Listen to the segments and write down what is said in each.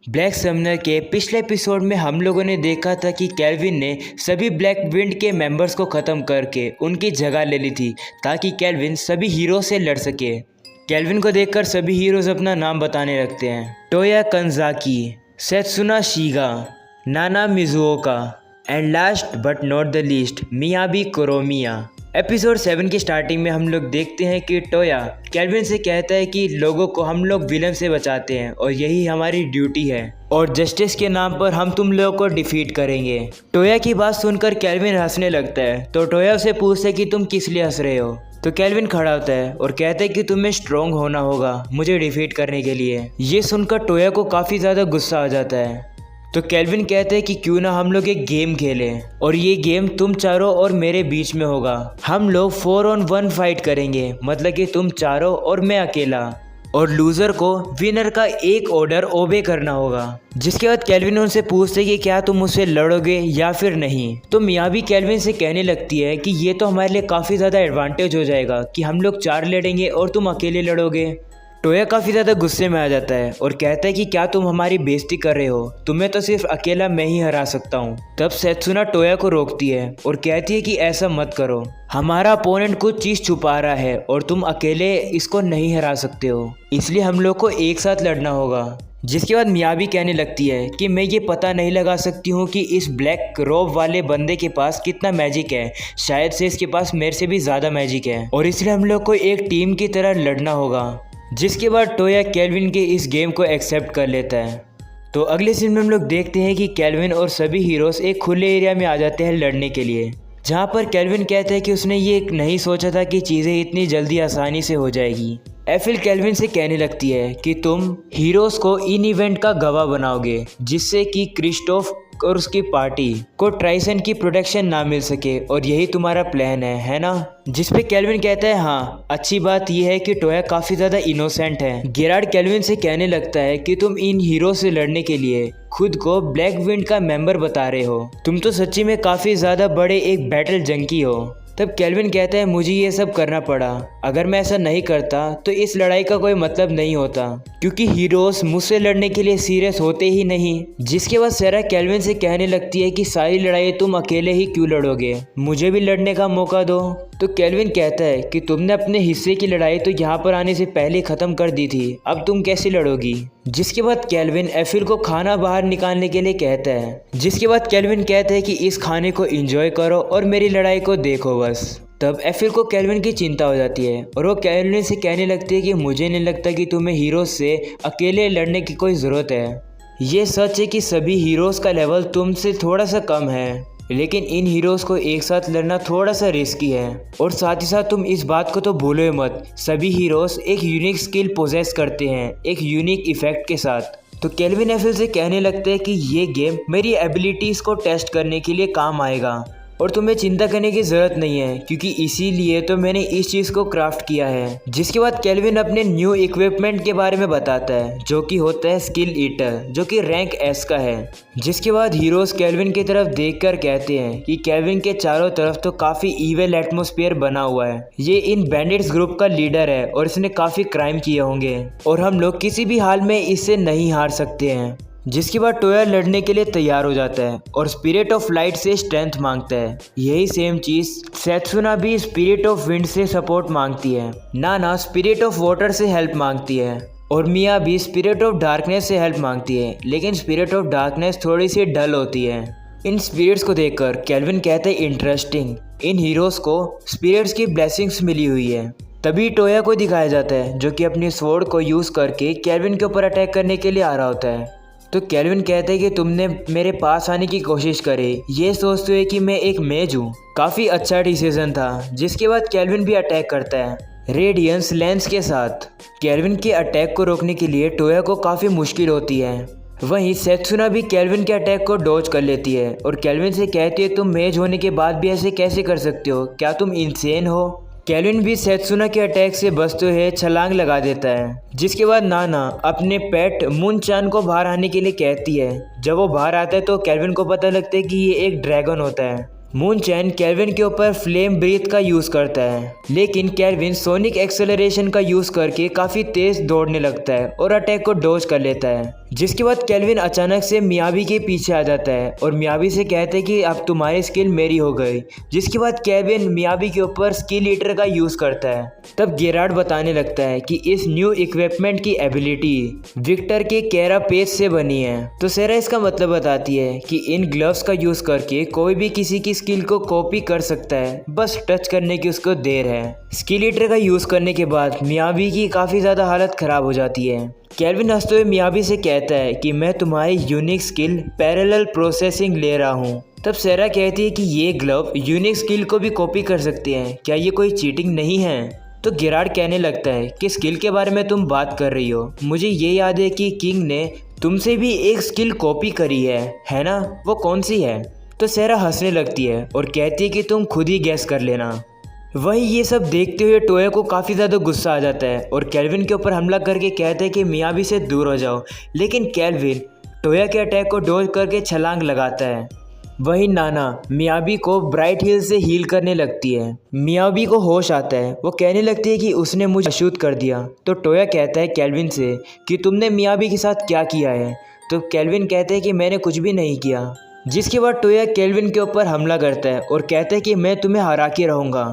Black Sumner के पिछले episode में हम लोगों ने देखा था कि केल्विन ने सभी ब्लैक विंड के मेंबर्स को ख़त्म करके उनकी जगह ले ली थी ताकि केल्विन सभी हीरो से लड़ सके। केल्विन को देखकर सभी हीरोज अपना नाम बताने लगते हैं। Toya कंजाकी, Setsuna Shiga, Nana Mizuoka and last but not the least Miyabi Kuromiya. Episode 7 की स्टार्टिंग में हम लोग देखते हैं कि टोया केल्विन से कहता है कि लोगों को हम लोग विलन से बचाते हैं और यही हमारी ड्यूटी है और जस्टिस के नाम पर हम तुम लोगों को डिफीट करेंगे। टोया की बात सुनकर केल्विन हंसने लगता है तो टोया उसे पूछता है कि तुम किस लिए हंस रहे हो। तो केल्विन खड़ा होता है और कहता है कि तुम्हें स्ट्रॉन्ग होना होगा मुझे डिफीट करने के लिए। ये सुनकर टोया को काफ़ी ज़्यादा गुस्सा आ जाता है। तो केल्विन कहते हैं कि क्यों ना हम लोग एक गेम खेलें और ये गेम तुम चारों और मेरे बीच में होगा। हम लोग 4 on 1 फाइट करेंगे, मतलब कि तुम चारों और मैं अकेला, और लूज़र को विनर का एक ऑर्डर ओबे करना होगा। जिसके बाद केल्विन उनसे पूछते हैं कि क्या तुम मुझसे लड़ोगे या फिर नहीं। तो मियाबी केल्विन से कहने लगती है कि ये तो हमारे लिए काफ़ी ज़्यादा एडवांटेज हो जाएगा कि हम लोग 4 लड़ेंगे और तुम अकेले लड़ोगे। टोया काफ़ी ज़्यादा गुस्से में आ जाता है और कहता है कि क्या तुम हमारी बेइज्जती कर रहे हो, तुम्हें तो सिर्फ अकेला मैं ही हरा सकता हूँ। तब सेत्सुना टोया को रोकती है और कहती है कि ऐसा मत करो, हमारा अपोनेंट कुछ चीज़ छुपा रहा है और तुम अकेले इसको नहीं हरा सकते हो, इसलिए हम लोग को एक साथ लड़ना होगा। जिसके बाद मियाबी कहने लगती है कि मैं ये पता नहीं लगा सकती हूँ कि इस ब्लैक रोब वाले बंदे के पास कितना मैजिक है, शायद से इसके पास मेरे से भी ज़्यादा मैजिक है और इसलिए हम लोग को एक टीम की तरह लड़ना होगा। जिसके बाद टोया केल्विन के इस गेम को एक्सेप्ट कर लेता है। तो अगले सीन में हम लोग देखते हैं कि केल्विन और सभी हीरोज एक खुले एरिया में आ जाते हैं लड़ने के लिए, जहां पर केल्विन कहता है कि उसने ये नहीं सोचा था कि चीज़ें इतनी जल्दी आसानी से हो जाएगी। एफिल केल्विन से कहने लगती है कि तुम हीरोज को इन इवेंट का गवाह बनाओगे जिससे कि क्रिस्टोफ और उसकी पार्टी को ट्राइसन की प्रोटेक्शन ना मिल सके और यही तुम्हारा प्लान है ना। जिस पे केल्विन कहता है हाँ, अच्छी बात यह है कि टोया काफ़ी ज़्यादा इनोसेंट है। गेरार्ड केल्विन से कहने लगता है कि तुम इन हीरो से लड़ने के लिए खुद को ब्लैक विंड का मेंबर बता रहे हो, तुम तो सच्ची में काफ़ी ज़्यादा बड़े एक बैटल जंकी हो। तब केल्विन कहता है मुझे ये सब करना पड़ा, अगर मैं ऐसा नहीं करता तो इस लड़ाई का कोई मतलब नहीं होता क्योंकि हीरोज मुझसे लड़ने के लिए सीरियस होते ही नहीं। जिसके बाद सेरा केल्विन से कहने लगती है कि सारी लड़ाई तुम अकेले ही क्यों लड़ोगे, मुझे भी लड़ने का मौका दो। तो केल्विन कहता है कि तुमने अपने हिस्से की लड़ाई तो यहाँ पर आने से पहले ख़त्म कर दी थी, अब तुम कैसे लड़ोगी। जिसके बाद केल्विन एफिल को खाना बाहर निकालने के लिए कहता है। जिसके बाद केल्विन कहता है कि इस खाने को एंजॉय करो और मेरी लड़ाई को देखो बस। तब एफिल को केल्विन की चिंता हो जाती है और वो केल्विन से कहने लगती है कि मुझे नहीं लगता कि तुम्हें हीरोज से अकेले लड़ने की कोई ज़रूरत है। ये सच है कि सभी हीरोज़ का लेवल तुमसे थोड़ा सा कम है, लेकिन इन हीरोज़ को एक साथ लड़ना थोड़ा सा रिस्की है और साथ ही साथ तुम इस बात को तो भूलो मत, सभी हीरोज़ एक यूनिक स्किल पोजेस करते हैं एक यूनिक इफेक्ट के साथ। तो केल्विन एफिल से कहने लगते हैं कि ये गेम मेरी एबिलिटीज़ को टेस्ट करने के लिए काम आएगा और तुम्हें चिंता करने की ज़रूरत नहीं है क्योंकि इसीलिए तो मैंने इस चीज़ को क्राफ्ट किया है। जिसके बाद केल्विन अपने न्यू इक्विपमेंट के बारे में बताता है जो कि होता है स्किल ईटर, जो कि रैंक एस का है। जिसके बाद हीरोज केल्विन की तरफ देखकर कहते हैं कि केल्विन के चारों तरफ तो काफ़ी ईविल एटमॉस्फेयर बना हुआ है, ये इन बैंडिट्स ग्रुप का लीडर है और इसने काफ़ी क्राइम किए होंगे और हम लोग किसी भी हाल में इससे नहीं हार सकते हैं। जिसके बाद टोया लड़ने के लिए तैयार हो जाता है और स्पिरिट ऑफ लाइट से स्ट्रेंथ मांगता है। यही सेम चीज़ सेत्सुना भी स्पिरिट ऑफ विंड से सपोर्ट मांगती है, नाना स्पिरिट ऑफ वाटर से हेल्प मांगती है और मिया भी स्पिरिट ऑफ डार्कनेस से हेल्प मांगती है, लेकिन स्पिरिट ऑफ डार्कनेस थोड़ी सी डल होती है। इन स्पिरिट्स को देखकर केल्विन कहते हैं इंटरेस्टिंग, इन हीरोज़ को स्पिरिट्स की ब्लेसिंग्स मिली हुई है। तभी टोया को दिखाया जाता है जो कि अपनी स्वॉर्ड को यूज़ करके केल्विन के ऊपर अटैक करने के लिए आ रहा होता है। तो केल्विन कहते हैं कि तुमने मेरे पास आने की कोशिश करी ये सोचते हुए कि मैं एक मेज हूँ, काफ़ी अच्छा डिसीजन था। जिसके बाद केल्विन भी अटैक करता है रेडियंस लेंस के साथ। केल्विन के अटैक को रोकने के लिए टोया को काफ़ी मुश्किल होती है। वहीं सेत्सुना भी केल्विन के अटैक को डॉज कर लेती है और केल्विन से कहती है तुम मेज होने के बाद भी ऐसे कैसे कर सकते हो, क्या तुम इंसेन हो। केल्विन भी सेत्सुना के अटैक से बचते हुए छलांग लगा देता है। जिसके बाद नाना अपने पेट मून चान को बाहर आने के लिए कहती है। जब वो बाहर आता है तो केल्विन को पता लगता है कि ये एक ड्रैगन होता है। मूनचैन केल्विन के ऊपर फ्लेम ब्रीथ का यूज करता है, लेकिन केल्विन सोनिक एक्सेलरेशन का यूज करके काफी तेज दौड़ने लगता है और अटैक को डॉज कर लेता है। जिसके बाद केल्विन अचानक से मियाबी के पीछे आ जाता है और मियाबी से कहते हैं कि अब तुम्हारी स्किल मेरी हो गई। जिसके बाद केल्विन मियाबी के ऊपर स्किल ईटर का यूज करता है। तब गेरार्ड बताने लगता है कि इस न्यू इक्विपमेंट की एबिलिटी विक्टर के कैरापेस से बनी है। तो सेरा इसका मतलब बताती है कि इन ग्लव्स का यूज करके कोई भी किसी की स्किल को कॉपी कर सकता है, बस टच करने की उसको देर है। स्किल ईटर का यूज करने के बाद मियाबी की काफी ज्यादा हालत खराब हो जाती है। केल्विन हंसते हुए मियाबी से कहता है कि मैं तुम्हारी यूनिक स्किल पैरेलल प्रोसेसिंग ले रहा हूँ। तब सेरा कहती है कि ये ग्लव यूनिक स्किल को भी कॉपी कर सकते हैं, क्या ये कोई चीटिंग नहीं है? तो गेरार्ड कहने लगता है कि स्किल के बारे में तुम बात कर रही हो, मुझे ये याद है कि किंग ने तुमसे भी एक स्किल कॉपी करी है ना? वो कौन सी है? तो सेरा हंसने लगती है और कहती है कि तुम खुद ही गैस कर लेना। वही ये सब देखते हुए टोया को काफ़ी ज़्यादा गुस्सा आ जाता है और केल्विन के ऊपर हमला करके कहते हैं कि मियाबी से दूर हो जाओ, लेकिन केल्विन टोया के अटैक को डॉज करके छलांग लगाता है। वही नाना मियाबी को ब्राइट हिल से हील करने लगती है। मियाबी को होश आता है, वो कहने लगती है कि उसने मुझे अशुद्ध कर दिया। तो टोया कहता है केल्विन से कि तुमने मियाबी के साथ क्या किया है? तो केल्विन कहते हैं कि मैंने कुछ भी नहीं किया। जिसके बाद टोया केल्विन के ऊपर हमला करता है और कहता है कि मैं तुम्हें हरा के रहूँगा।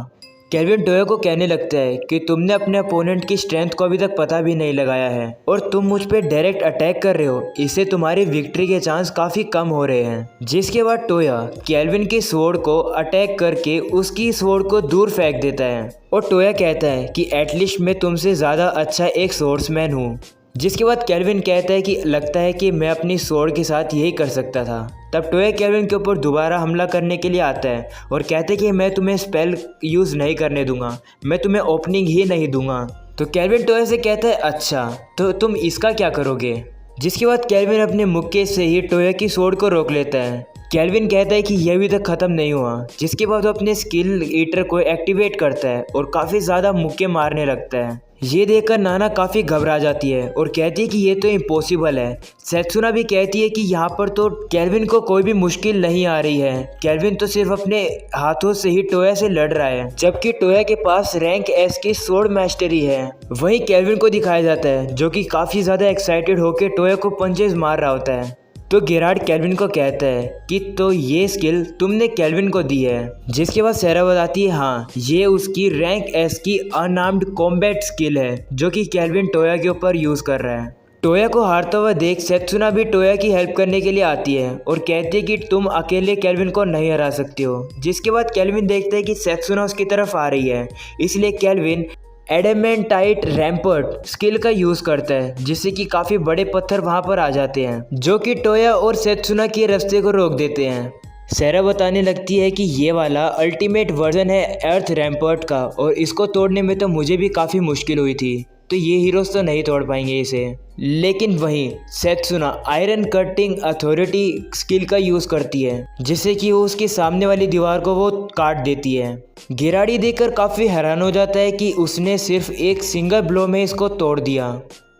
केल्विन टोया को कहने लगता है कि तुमने अपने अपोनेंट की स्ट्रेंथ को अभी तक पता भी नहीं लगाया है और तुम मुझ पे डायरेक्ट अटैक कर रहे हो, इससे तुम्हारी विक्ट्री के चांस काफ़ी कम हो रहे हैं। जिसके बाद टोया केल्विन की स्वॉर्ड को अटैक करके उसकी स्वॉर्ड को दूर फेंक देता है और टोया कहता है कि एटलीस्ट मैं तुमसे ज़्यादा अच्छा एक स्वॉर्ड्समैन हूँ। जिसके बाद केल्विन कहता है कि लगता है कि मैं अपनी स्वॉर्ड के साथ यही कर सकता था। तब टोया केल्विन के ऊपर दोबारा हमला करने के लिए आता है और कहते हैं कि मैं तुम्हें स्पेल यूज़ नहीं करने दूंगा, मैं तुम्हें ओपनिंग ही नहीं दूंगा। तो केल्विन टोया से कहता है अच्छा तो तुम इसका क्या करोगे? जिसके बाद केल्विन अपने मुक्के से ही टोया की स्वॉर्ड को रोक लेता है। केल्विन कहता है कि यह अभी तक ख़त्म नहीं हुआ। जिसके बाद वो अपने स्किल ईटर को एक्टिवेट करता है और काफ़ी ज़्यादा मुक्के मारने लगता है। ये देखकर नाना काफ़ी घबरा जाती है और कहती है कि ये तो इम्पॉसिबल है। सेत्सुना भी कहती है कि यहाँ पर तो केल्विन को कोई भी मुश्किल नहीं आ रही है, केल्विन तो सिर्फ अपने हाथों से ही टोया से लड़ रहा है, जबकि टोया के पास रैंक एस की स्वॉर्ड मास्टरी है। वहीं केल्विन को दिखाया जाता है जो कि काफ़ी ज़्यादा एक्साइटेड होकर टोया को पंचेस मार रहा होता है। तो गेरार्ड केल्विन को कहता है कि तो ये स्किल तुमने केल्विन को दी है। जिसके बाद सेरा बताती है हाँ ये उसकी रैंक एस की अनआर्म्ड कॉम्बैट स्किल है जो कि केल्विन टोया के ऊपर यूज़ कर रहा है। टोया को हारता हुआ देख सेत्सुना भी टोया की हेल्प करने के लिए आती है और कहती है कि तुम अकेले केल्विन को नहीं हरा सकती हो। जिसके बाद केल्विन देखता है कि सेत्सुना उसकी तरफ आ रही है, इसलिए केल्विन एडेमेंटाइट रैम्पर्ट स्किल का यूज़ करता है जिससे कि काफ़ी बड़े पत्थर वहाँ पर आ जाते हैं जो कि टोया और सेत्सुना के रास्ते को रोक देते हैं। सेरा बताने लगती है कि ये वाला अल्टीमेट वर्जन है अर्थ रैम्पर्ट का और इसको तोड़ने में तो मुझे भी काफ़ी मुश्किल हुई थी, तो ये हीरोज़ तो नहीं तोड़ पाएंगे इसे। लेकिन वहीं सेत्सुना आयरन कटिंग अथॉरिटी स्किल का यूज़ करती है जिससे कि वो उसके सामने वाली दीवार को वो काट देती है। गिराड़ी देखकर काफ़ी हैरान हो जाता है कि उसने सिर्फ एक सिंगल ब्लो में इसको तोड़ दिया।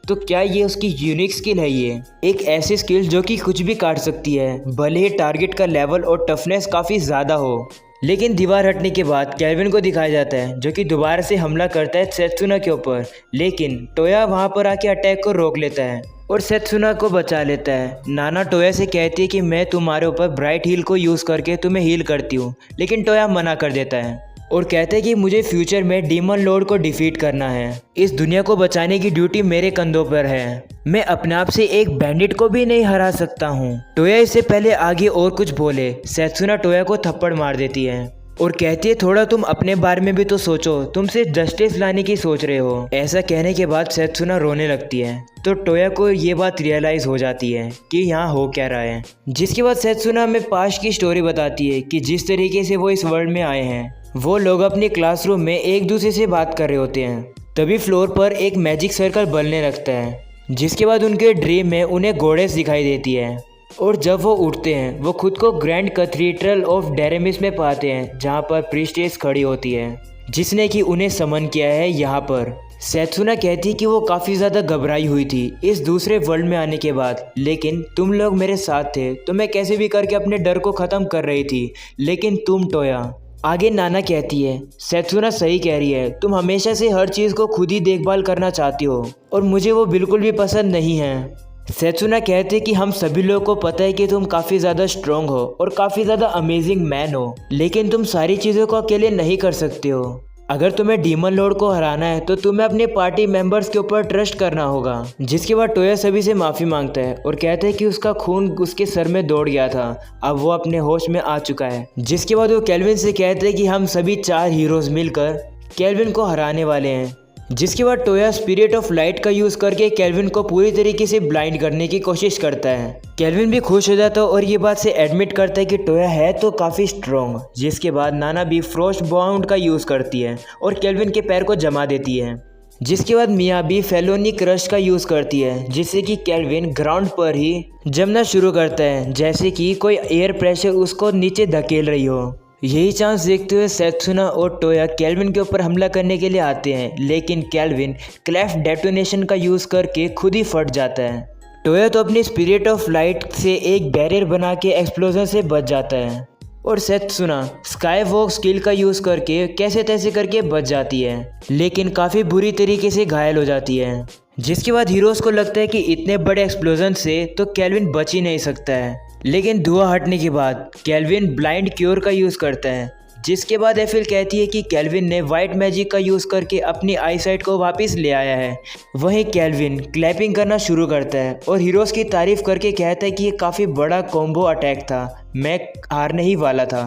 तो क्या ये उसकी यूनिक स्किल है? ये एक ऐसी स्किल जो कि कुछ भी काट सकती है, भले ही टारगेट का लेवल और टफनेस काफ़ी ज़्यादा हो। लेकिन दीवार हटने के बाद केल्विन को दिखाया जाता है जो कि दोबारा से हमला करता है सेत्सुना के ऊपर, लेकिन टोया वहां पर आके अटैक को रोक लेता है और सेत्सुना को बचा लेता है। नाना टोया से कहती है कि मैं तुम्हारे ऊपर ब्राइट हील को यूज़ करके तुम्हें हील करती हूँ, लेकिन टोया मना कर देता है और कहते हैं कि मुझे फ्यूचर में डीमन लॉर्ड को डिफीट करना है, इस दुनिया को बचाने की ड्यूटी मेरे कंधों पर है, मैं अपने आप से एक बैंडिट को भी नहीं हरा सकता हूँ। टोया इससे पहले आगे और कुछ बोले सेत्सुना टोया को थप्पड़ मार देती है और कहती है थोड़ा तुम अपने बारे में भी तो सोचो, तुम सिर्फ जस्टिस लाने की सोच रहे हो। ऐसा कहने के बाद सेत्सुना रोने लगती है तो टोया को ये बात रियलाइज़ हो जाती है कि यहाँ हो क्या रहा है। जिसके बाद सेत्सुना हमें पास्ट की स्टोरी बताती है कि जिस तरीके से वो इस वर्ल्ड में आए हैं। वो लोग अपने क्लासरूम में एक दूसरे से बात कर रहे होते हैं, तभी फ्लोर पर एक मैजिक सर्कल बनने लगता है। जिसके बाद उनके ड्रीम में उन्हें गॉडेस दिखाई देती है और जब वो उठते हैं वो खुद को ग्रैंड कैथेड्रल ऑफ डेरेमिस में पाते हैं जहाँ पर प्रीस्टेस खड़ी होती है जिसने कि उन्हें समन किया है यहाँ पर। सेत्सुना कहती कि वो काफ़ी ज़्यादा घबराई हुई थी इस दूसरे वर्ल्ड में आने के बाद, लेकिन तुम लोग मेरे साथ थे तो मैं कैसे भी करके अपने डर को ख़त्म कर रही थी। लेकिन तुम टोया। आगे नाना कहती है, सेत्सुना सही कह रही है, तुम हमेशा से हर चीज़ को खुद ही देखभाल करना चाहती हो और मुझे वो बिल्कुल भी पसंद नहीं है। सेत्सुना कहते कि हम सभी लोगों को पता है कि तुम काफ़ी ज़्यादा स्ट्रॉन्ग हो और काफ़ी ज़्यादा अमेजिंग मैन हो, लेकिन तुम सारी चीज़ों को अकेले नहीं कर सकते हो। अगर तुम्हें डीमन लॉर्ड को हराना है तो तुम्हें अपने पार्टी मेंबर्स के ऊपर ट्रस्ट करना होगा। जिसके बाद टोया सभी से माफ़ी मांगता है और कहता है कि उसका खून उसके सर में दौड़ गया था, अब वो अपने होश में आ चुका है। जिसके बाद वो केल्विन से कहते हैं कि हम सभी 4 हीरोज़ मिलकर केल्विन को हराने वाले हैं। जिसके बाद टोया स्पिरिट ऑफ लाइट का यूज़ करके केल्विन को पूरी तरीके से ब्लाइंड करने की कोशिश करता है। केल्विन भी खुश हो जाता है और ये बात से एडमिट करता है कि टोया है तो काफ़ी स्ट्रॉन्ग। जिसके बाद नाना भी फ्रोस्ट बाउंड का यूज़ करती है और केल्विन के पैर को जमा देती है। जिसके बाद मिया भी फेलोनी क्रश का यूज़ करती है जिससे कि केल्विन ग्राउंड पर ही जमना शुरू करता है, जैसे कि कोई एयर प्रेशर उसको नीचे धकेल रही हो। यही चांस देखते हुए सेत्सुना और टोया केल्विन के ऊपर हमला करने के लिए आते हैं, लेकिन केल्विन क्लेफ्ट डेटोनेशन का यूज़ करके खुद ही फट जाता है। टोया तो अपनी स्पिरिट ऑफ लाइट से एक बैरियर बना के एक्सप्लोजन से बच जाता है और सेत्सुना स्काई वॉक स्किल का यूज़ करके कैसे तैसे करके बच जाती है, लेकिन काफ़ी बुरी तरीके से घायल हो जाती है। जिसके बाद हीरोज़ को लगता है कि इतने बड़े एक्सप्लोजन से तो केल्विन बच ही नहीं सकता है, लेकिन धुआं हटने के बाद केल्विन ब्लाइंड क्योर का यूज़ करता है। जिसके बाद एफिल कहती है कि केल्विन ने वाइट मैजिक का यूज़ करके अपनी आईसाइट को वापस ले आया है। वहीं केल्विन क्लैपिंग करना शुरू करता है और हीरोज़ की तारीफ करके कहता है कि ये काफ़ी बड़ा कॉम्बो अटैक था, मैं हारने ही वाला था।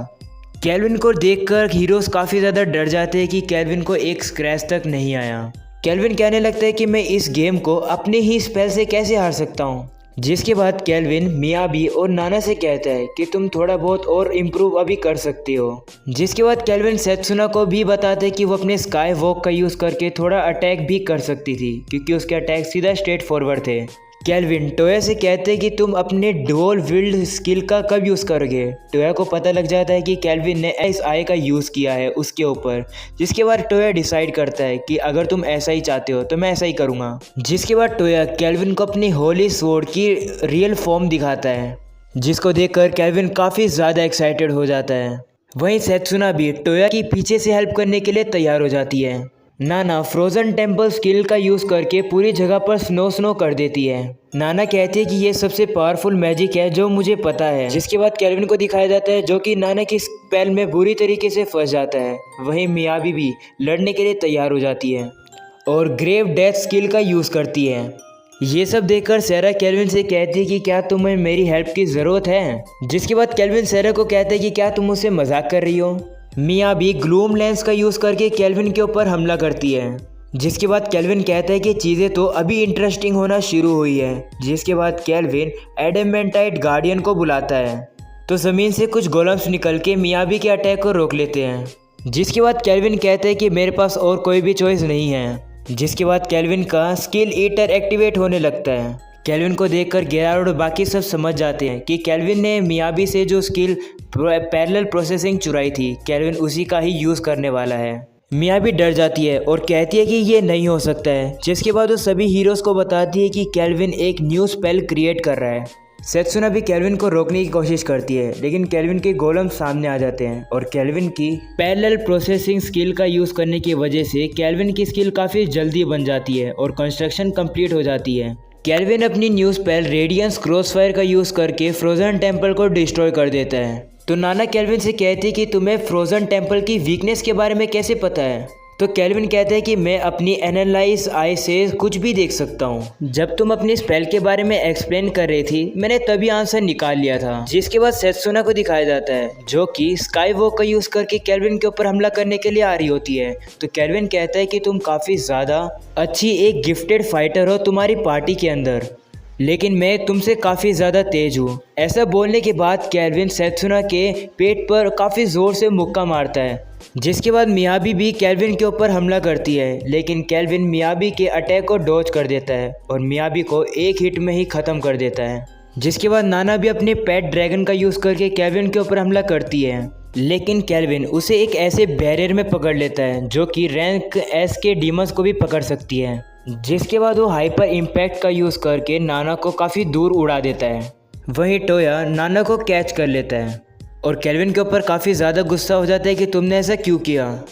केल्विन को देखकर हीरोज़ काफ़ी ज़्यादा डर जाते हैं कि केल्विन को एक स्क्रैच तक नहीं आया। केल्विन कहने लगता है कि मैं इस गेम को अपने ही स्पेल से कैसे हार सकता हूँ। जिसके बाद केल्विन मियाबी और नाना से कहता है कि तुम थोड़ा बहुत और इम्प्रूव अभी कर सकते हो। जिसके बाद केल्विन सेत्सुना को भी बताते हैं कि वो अपने स्काई वॉक का यूज़ करके थोड़ा अटैक भी कर सकती थी क्योंकि उसके अटैक सीधा स्ट्रेट फॉरवर्ड थे। केल्विन टोया से कहते हैं कि तुम अपने डुअल विल्ड स्किल का कब यूज़ करोगे। टोया को पता लग जाता है कि केल्विन ने इस आई का यूज़ किया है उसके ऊपर। जिसके बाद टोया डिसाइड करता है कि अगर तुम ऐसा ही चाहते हो तो मैं ऐसा ही करूँगा। जिसके बाद टोया केल्विन को अपनी होली स्वॉर्ड की रियल फॉर्म दिखाता है, जिसको देखकर केल्विन काफ़ी ज़्यादा एक्साइटेड हो जाता है। वहीं सेत्सुना भी टोया की पीछे से हेल्प करने के लिए तैयार हो जाती है। नाना फ्रोजन टेम्पल स्किल का यूज़ करके पूरी जगह पर स्नो कर देती है। नाना कहती है कि ये सबसे पावरफुल मैजिक है जो मुझे पता है। जिसके बाद केल्विन को दिखाया जाता है जो कि नाना की स्पेल में बुरी तरीके से फंस जाता है। वहीं मियाबी भी लड़ने के लिए तैयार हो जाती है और ग्रेव डेथ स्किल का यूज़ करती है। ये सब देखकर सेरा केल्विन से कहती है कि क्या तुम्हें मेरी हेल्प की ज़रूरत है। जिसके बाद केल्विन सेरा को कहते हैं कि क्या तुम मुझसे मजाक कर रही हो। मिया भी ग्लूम लेंस का यूज़ करके केल्विन के ऊपर हमला करती है। जिसके बाद केल्विन कहता है कि चीज़ें तो अभी इंटरेस्टिंग होना शुरू हुई है। जिसके बाद केल्विन एडमेंटाइट गार्डियन को बुलाता है तो ज़मीन से कुछ गोलम्स निकल के मियाबी के अटैक को रोक लेते हैं। जिसके बाद केल्विन कहते हैं कि मेरे पास और कोई भी चॉइस नहीं है। जिसके बाद केल्विन का स्किल ईटर एक्टिवेट होने लगता है। केल्विन को देखकर गेरार्ड और बाकी सब समझ जाते हैं कि केल्विन ने मियाबी से जो स्किल पैरेलल प्रोसेसिंग चुराई थी, केल्विन उसी का ही यूज़ करने वाला है। मियाबी डर जाती है और कहती है कि ये नहीं हो सकता है। जिसके बाद वो सभी हीरोज़ को बताती है कि केल्विन एक न्यू स्पेल क्रिएट कर रहा है। सेत्सुना भी केल्विन को रोकने की कोशिश करती है, लेकिन केल्विन के गोलम सामने आ जाते हैं और केल्विन की पैरेलल प्रोसेसिंग स्किल का यूज़ करने की वजह से केल्विन की स्किल काफ़ी जल्दी बन जाती है और कंस्ट्रक्शन कंप्लीट हो जाती है। केल्विन अपनी न्यू स्पेल रेडियंस क्रॉसफायर का यूज़ करके फ्रोजन टेम्पल को डिस्ट्रॉय कर देता है। तो नाना केल्विन से कहती है कि तुम्हें फ्रोजन टेम्पल की वीकनेस के बारे में कैसे पता है। तो केल्विन कहते हैं कि मैं अपनी एनालाइज आई से कुछ भी देख सकता हूँ। जब तुम अपनी स्पेल के बारे में एक्सप्लेन कर रही थी मैंने तभी आंसर निकाल लिया था। जिसके बाद सेत्सुना को दिखाया जाता है जो कि स्काई वॉक का यूज़ करके केल्विन के ऊपर हमला करने के लिए आ रही होती है। तो केल्विन कहता है कि तुम काफ़ी ज़्यादा अच्छी एक गिफ्टेड फाइटर हो तुम्हारी पार्टी के अंदर, लेकिन मैं तुमसे काफ़ी ज़्यादा तेज़ हूँ। ऐसा बोलने के बाद केल्विन सेत्सुना के पेट पर काफ़ी ज़ोर से मुक्का मारता है। जिसके बाद मियाबी भी केल्विन के ऊपर हमला करती है, लेकिन केल्विन मियाबी के अटैक को डॉज कर देता है और मियाबी को एक हिट में ही ख़त्म कर देता है। जिसके बाद नाना भी अपने पेट ड्रैगन का यूज़ करके केल्विन के ऊपर हमला करती है, लेकिन केल्विन उसे एक ऐसे बैरियर में पकड़ लेता है जो कि रैंक एस के डीमंस को भी पकड़ सकती है। जिसके बाद वो हाइपर इम्पैक्ट का यूज़ करके नाना को काफ़ी दूर उड़ा देता है। वहीं टोया नाना को कैच कर लेता है और केल्विन के ऊपर काफ़ी ज़्यादा गुस्सा हो जाता है कि तुमने ऐसा क्यों किया।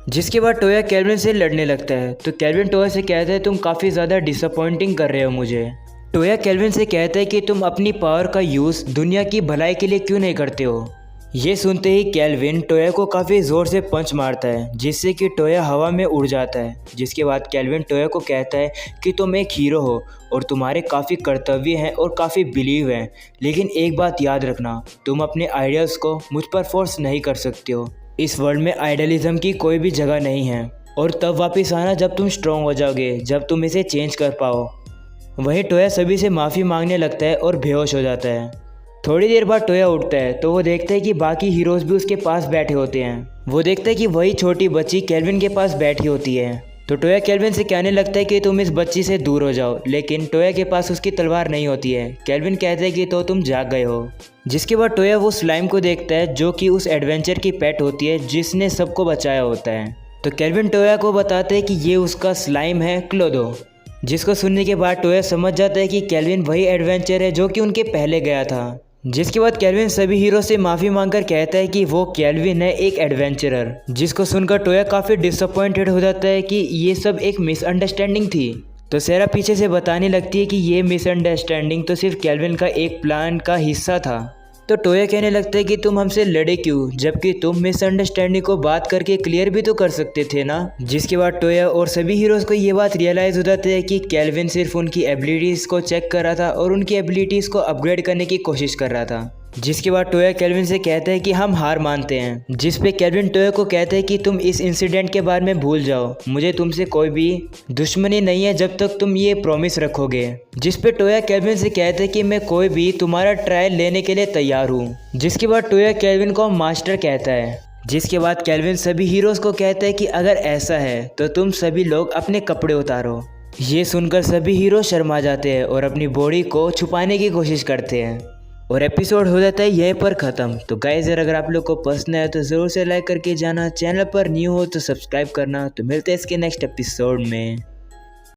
जिसके बाद टोया केल्विन से लड़ने लगता है, तो केल्विन टोया से कहता है तुम काफ़ी ज़्यादा डिसअपॉइंटिंग कर रहे हो मुझे। टोया केल्विन से कहता है कि तुम अपनी पावर का यूज़ दुनिया की भलाई के लिए क्यों नहीं करते हो। ये सुनते ही केल्विन टोया को काफ़ी ज़ोर से पंच मारता है, जिससे कि टोया हवा में उड़ जाता है। जिसके बाद केल्विन टोया को कहता है कि तुम एक हीरो हो और तुम्हारे काफ़ी कर्तव्य हैं और काफ़ी बिलीव हैं, लेकिन एक बात याद रखना, तुम अपने आइडियल्स को मुझ पर फोर्स नहीं कर सकते हो। इस वर्ल्ड में आइडियलिज्म की कोई भी जगह नहीं है और तब वापस आना जब तुम स्ट्रॉन्ग हो जाओगे, जब तुम इसे चेंज कर पाओ। वहीं टोया सभी से माफ़ी मांगने लगता है और बेहोश हो जाता है। थोड़ी देर बाद टोया उठता है तो वो देखता है कि बाकी हीरोज़ भी उसके पास बैठे होते हैं। वो देखता है कि वही छोटी बच्ची केल्विन के पास बैठी होती है, तो टोया केल्विन से कहने लगता है कि तुम इस बच्ची से दूर हो जाओ, लेकिन टोया के पास उसकी तलवार नहीं होती है। केल्विन कहता है कि तो तुम जाग गए हो। जिसके बाद टोया वो स्लाइम को देखता है जो कि उस एडवेंचर की पेट होती है जिसने सबको बचाया होता है। तो केल्विन टोया को बताते हैं कि ये उसका स्लाइम है क्लोदो। जिसको सुनने के बाद टोया समझ जाता है कि केल्विन वही एडवेंचर है जो कि उनके पहले गया था। जिसके बाद केल्विन सभी हीरो से माफ़ी मांगकर कहता है कि वो केल्विन है एक एडवेंचरर। जिसको सुनकर टोया काफ़ी डिसअपॉइंटेड हो जाता है कि ये सब एक मिसअंडरस्टैंडिंग थी। तो सेरा पीछे से बताने लगती है कि ये मिसअंडरस्टैंडिंग तो सिर्फ केल्विन का एक प्लान का हिस्सा था। तो टोया कहने लगता है कि तुम हमसे लड़े क्यों, जबकि तुम मिसअंडरस्टैंडिंग को बात करके क्लियर भी तो कर सकते थे ना। जिसके बाद टोया और सभी हीरोज़ को ये बात रियलाइज़ हो जाती है कि केल्विन सिर्फ उनकी एबिलिटीज़ को चेक कर रहा था और उनकी एबिलिटीज़ को अपग्रेड करने की कोशिश कर रहा था। जिसके बाद टोया केल्विन से कहता है कि हम हार मानते हैं। जिस पे केल्विन टोया को कहता है कि तुम इस इंसिडेंट के बारे में भूल जाओ, मुझे तुमसे कोई भी दुश्मनी नहीं है जब तक तुम ये प्रॉमिस रखोगे। जिस पे टोया केल्विन से कहता है कि मैं कोई भी तुम्हारा ट्रायल लेने के लिए तैयार हूँ। जिसके बाद टोया केल्विन को मास्टर कहता है। जिसके बाद केल्विन सभी हीरोज़ को कहता है कि अगर ऐसा है तो तुम सभी लोग अपने कपड़े उतारो। ये सुनकर सभी हीरो शर्मा जाते हैं और अपनी बॉडी को छुपाने की कोशिश करते हैं और एपिसोड हो जाता है यहीं पर ख़त्म। तो गाइस अगर आप लोग को पसंद आया तो ज़रूर से लाइक करके जाना, चैनल पर न्यू हो तो सब्सक्राइब करना। तो मिलते हैं इसके नेक्स्ट एपिसोड में।